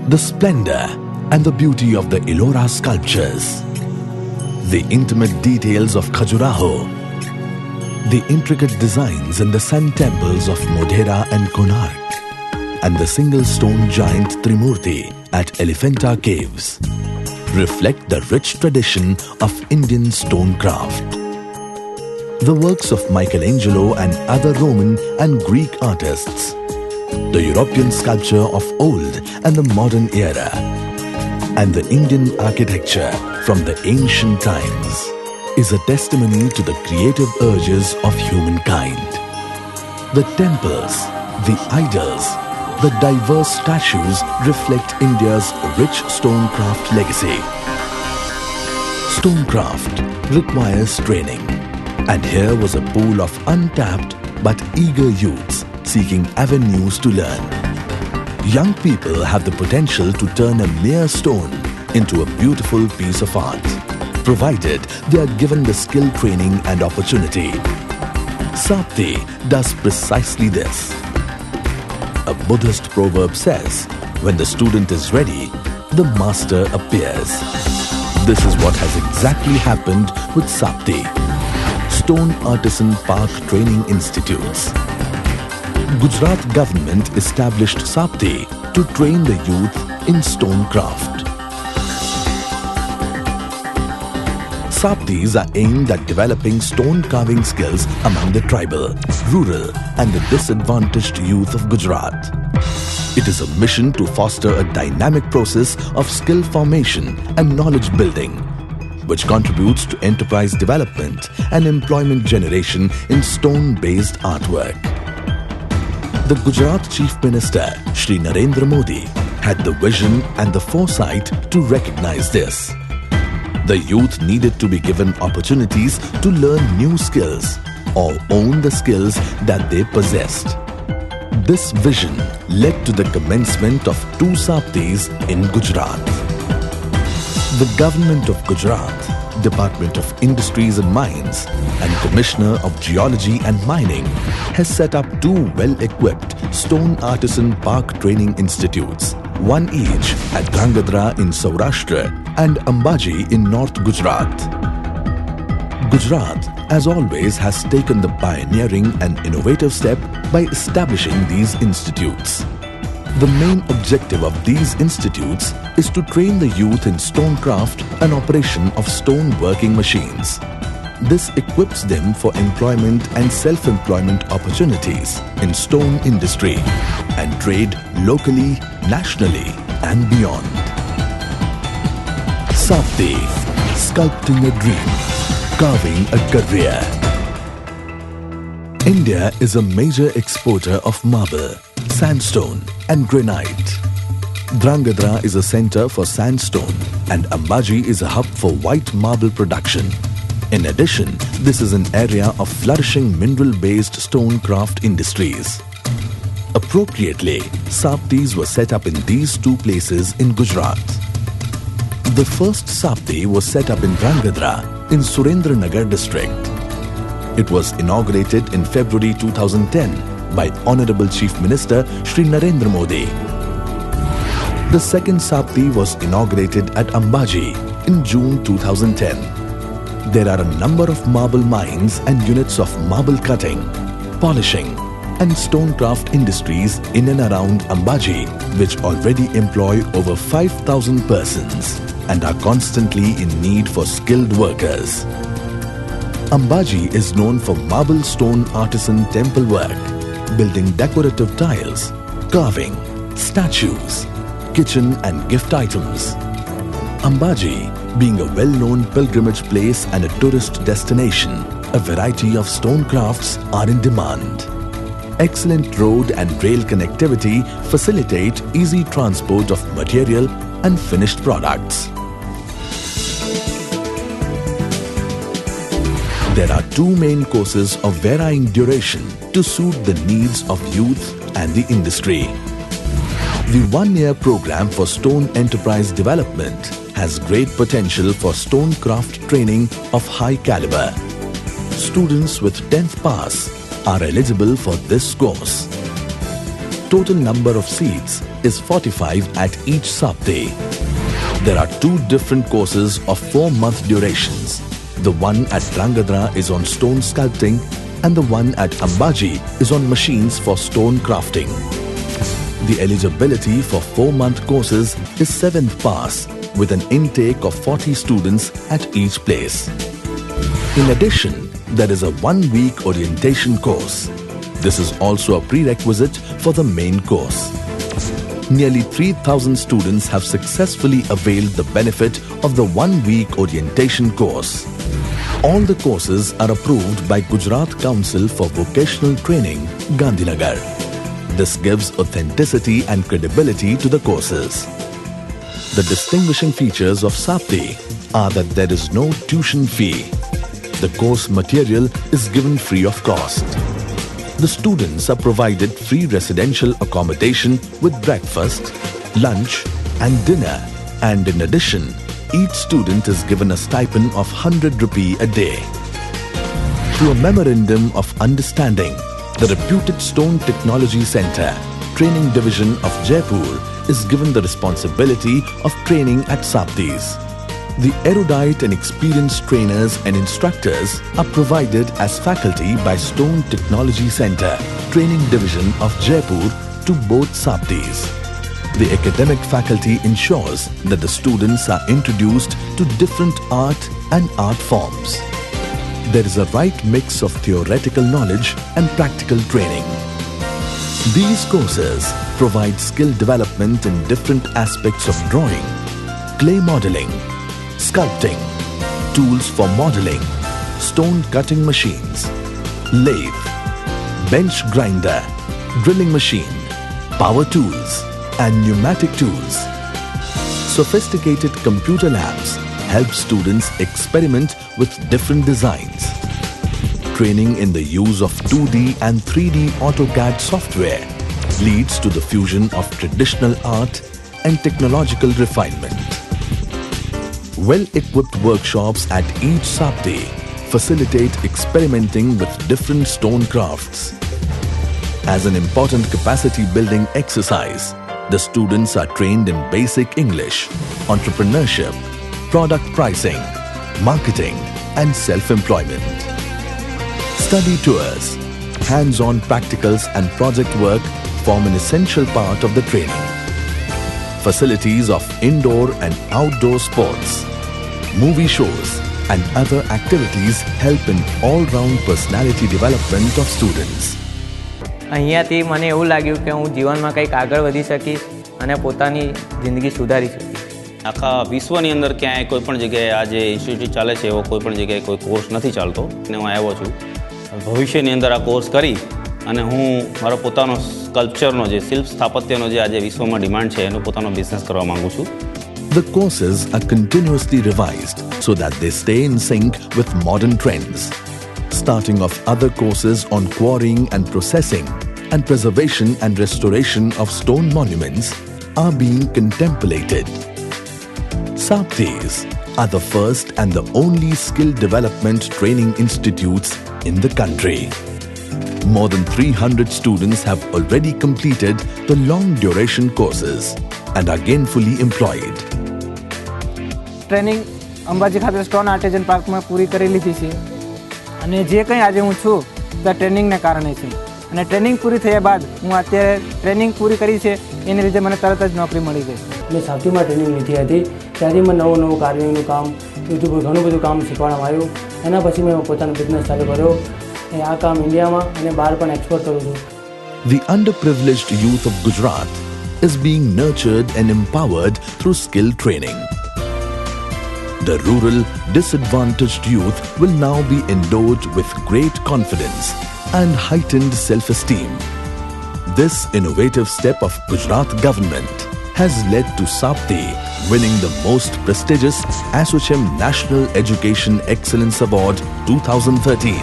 The splendor and the beauty of the Ellora sculptures, the intimate details of Khajuraho, the intricate designs in the sun temples of Modhera and Konark, and the single stone giant Trimurti at Elephanta Caves reflect the rich tradition of Indian stone craft. The works of Michelangelo and other Roman and Greek artists, the European sculpture of old and the modern era, and the Indian architecture from the ancient times is a testimony to the creative urges of humankind. The temples, the idols, the diverse statues reflect India's rich stonecraft legacy. Stonecraft requires training, and here was a pool of untapped but eager youths seeking avenues to learn. Young people have the potential to turn a mere stone into a beautiful piece of art, provided they are given the skill training and opportunity. Sapti does precisely this. A Buddhist proverb says, when the student is ready, the master appears. This is what has exactly happened with Sapti, Stone Artisan Park Training Institutes. Gujarat government established Sapti to train the youth in stone craft. Saptis are aimed at developing stone carving skills among the tribal, rural and the disadvantaged youth of Gujarat. It is a mission to foster a dynamic process of skill formation and knowledge building, which contributes to enterprise development and employment generation in stone-based artwork. The Gujarat Chief Minister, Shri Narendra Modi, had the vision and the foresight to recognize this. The youth needed to be given opportunities to learn new skills or own the skills that they possessed. This vision led to the commencement of 2 Saptis in Gujarat. The Government of Gujarat, Department of Industries and Mines, and Commissioner of Geology and Mining has set up 2 well-equipped Stone Artisan Park Training Institutes, one each at Drangadra in Saurashtra and Ambaji in North Gujarat. Gujarat, as always, has taken the pioneering and innovative step by establishing these institutes. The main objective of these institutes is to train the youth in stonecraft and operation of stone working machines. This equips them for employment and self-employment opportunities in stone industry and trade locally, nationally and beyond. Sapti, sculpting a dream, carving a career. India is a major exporter of marble, sandstone and granite. Drangadra is a center for sandstone and Ambaji is a hub for white marble production. In addition, this is an area of flourishing mineral-based stone craft industries. Appropriately, Saptis were set up in these 2 places in Gujarat. The first Sapti was set up in Drangadra in Surendranagar district. It was inaugurated in February 2010 by Honorable Chief Minister Shri Narendra Modi. The second Sapti was inaugurated at Ambaji in June 2010. There are a number of marble mines and units of marble cutting, polishing and stonecraft industries in and around Ambaji which already employ over 5,000 persons and are constantly in need for skilled workers. Ambaji is known for marble stone artisan temple work, building decorative tiles, carving, statues, kitchen and gift items. Ambaji, being a well-known pilgrimage place and a tourist destination, a variety of stone crafts are in demand. Excellent road and rail connectivity facilitate easy transport of material and finished products. There are 2 main courses of varying duration to suit the needs of youth and the industry. The 1-year program for Stone Enterprise Development has great potential for stone craft training of high caliber. Students with 10th pass are eligible for this course. Total number of seats is 45 at each Sapte. There are 2 different courses of 4-month durations. The one at Drangadra is on stone sculpting and the one at Ambaji is on machines for stone crafting. The eligibility for 4-month courses is 7th pass with an intake of 40 students at each place. In addition, there is a 1-week orientation course. This is also a prerequisite for the main course. Nearly 3,000 students have successfully availed the benefit of the 1-week orientation course. All the courses are approved by Gujarat Council for Vocational Training, Gandhinagar. This gives authenticity and credibility to the courses. The distinguishing features of Sapte are that there is no tuition fee. The course material is given free of cost. The students are provided free residential accommodation with breakfast, lunch and dinner. And in addition, each student is given a stipend of 100 rupee a day. Through a memorandum of understanding, the reputed Stone Technology Center, Training Division of Jaipur is given the responsibility of training at Saptes. The erudite and experienced trainers and instructors are provided as faculty by Stone Technology Center, Training Division of Jaipur to both Saptes. The academic faculty ensures that the students are introduced to different art and art forms. There is a right mix of theoretical knowledge and practical training. These courses provide skill development in different aspects of drawing, clay modeling, sculpting, tools for modeling, stone cutting machines, lathe, bench grinder, drilling machine, power tools and pneumatic tools. Sophisticated computer labs help students experiment with different designs. Training in the use of 2D and 3D AutoCAD software leads to the fusion of traditional art and technological refinement. Well-equipped workshops at each Sapte facilitate experimenting with different stone crafts. As an important capacity building exercise, the students are trained in basic English, entrepreneurship, product pricing, marketing and self-employment. Study tours, hands-on practicals and project work form an essential part of the training. Facilities of indoor and outdoor sports, movie shows and other activities help in all-round personality development of students. અહીંયાથી મને એવું લાગ્યું કે હું જીવનમાં કંઈક આગળ વધી શકીશ અને પોતાની જિંદગી સુધારી શકીશ. આખા વિશ્વની અંદર ક્યાંય કોઈ પણ જગ્યાએ આ જે ઇન્સ્ટિટ્યૂટ ચાલે છે એવો કોઈ પણ જગ્યાએ કોઈ કોર્સ નથી ચાલતો અને હું આવ્યો છું. ભવિષ્યની અંદર આ કોર્સ કરી અને હું મારો પોતાનો સ્કલ્પચરનો જે શિલ્પ સ્થાપત્યનો જે આજે વિશ્વમાં ડિમાન્ડ છે એનો પોતાનો બિઝનેસ કરવા માંગુ છું. The courses are continuously revised so that they stay in sync with modern trends. Starting off other courses on quarrying and processing and preservation and restoration of stone monuments are being contemplated. Saptes are the first and the only skill development training institutes in the country. More than 300 students have already completed the long duration courses and are gainfully employed. Training Ambaji ખાતે stone artisan પાર્કમાં પૂરી કરી લીધી છે અને જે કંઈ આજે હું છું તે ટ્રેનિંગને કારણે છે અને ટ્રેનિંગ પૂરી થયા બાદ હું અત્યારે ટ્રેનિંગ પૂરી કરી છે એને લીધે મને તરત જ નોકરી મળી ગઈ. મેં સાપટીમાં ટ્રેનિંગ લીધી હતી ત્યાંથી મને નવું કાર્યનું કામ યુટ્યુબ પર ઘણું બધું કામ શીખવામાં આવ્યું. એના પછી મેં પોતાનો બિઝનેસ ચાલુ કર્યો. આ કામ ઇન્ડિયામાં અને બહાર પણ એક્સપોર્ટ કરું છું. The underprivileged youth of Gujarat is being nurtured and empowered through skill training. The rural, disadvantaged youth will now be endowed with great confidence and heightened self-esteem. This innovative step of Gujarat government has led to Sapte winning the most prestigious ASSOCHAM National Education Excellence Award 2013.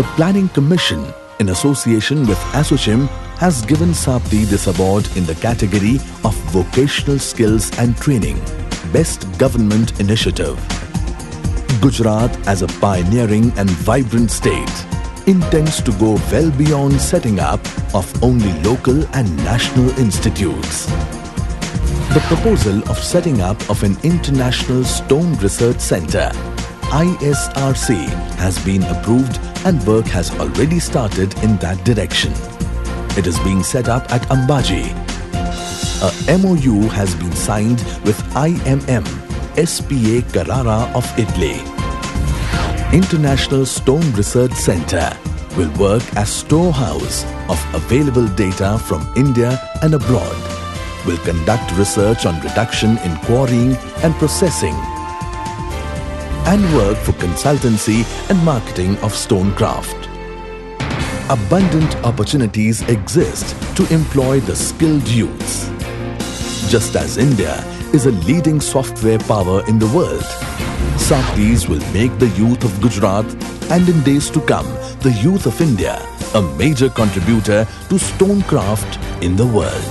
The Planning Commission, in association with ASSOCHAM, has given Sapte this award in the category of Vocational Skills and Training, Best Government Initiative. Gujarat, as a pioneering and vibrant state, intends to go well beyond setting up of only local and national institutes. The proposal of setting up of an International Stone Research Center, ISRC, has been approved and work has already started in that direction. It is being set up at Ambaji. A MOU has been signed with IMM SPA Carrara of Italy. International Stone Research Center will work as storehouse of available data from India and abroad, will conduct research on reduction in quarrying and processing, and work for consultancy and marketing of stonecraft. Abundant opportunities exist to employ the skilled youths. Just as India is a leading software power in the world, Saptis will make the youth of Gujarat and in days to come, the youth of India, a major contributor to stonecraft in the world.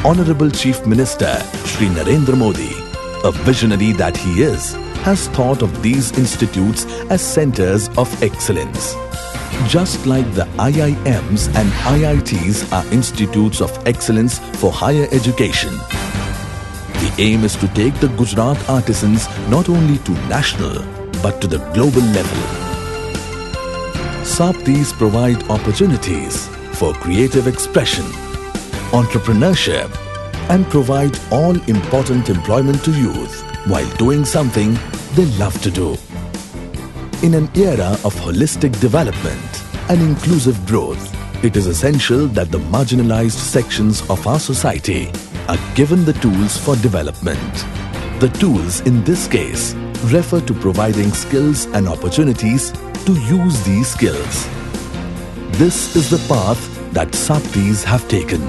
Honorable Chief Minister Shri Narendra Modi, a visionary that he is, has thought of these institutes as centers of excellence. Just like the IIMs and IITs are institutes of excellence for higher education, the aim is to take the Gujarat artisans not only to national but to the global level. Saptis provide opportunities for creative expression, entrepreneurship, and provide all important employment to youth while doing something they love to do. In an era of holistic development and inclusive growth, it is essential that the marginalized sections of our society are given the tools for development. The tools in this case refer to providing skills and opportunities to use these skills. This is the path that Saptis have taken.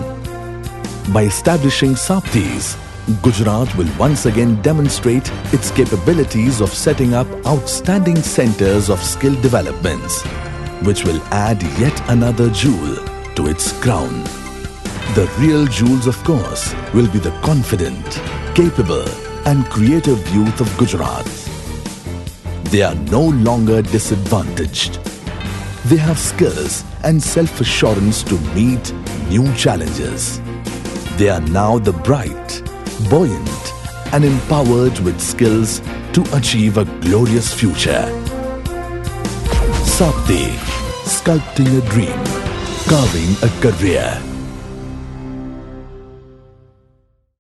By establishing Saptis, Gujarat will once again demonstrate its capabilities of setting up outstanding centers of skill developments, which will add yet another jewel to its crown. The real jewels, of course, will be the confident, capable, and creative youth of Gujarat. They are no longer disadvantaged. They have skills and self-assurance to meet new challenges. They are now the bright, buoyant, and empowered with skills to achieve a glorious future. Sapti, sculpting a dream, carving a career.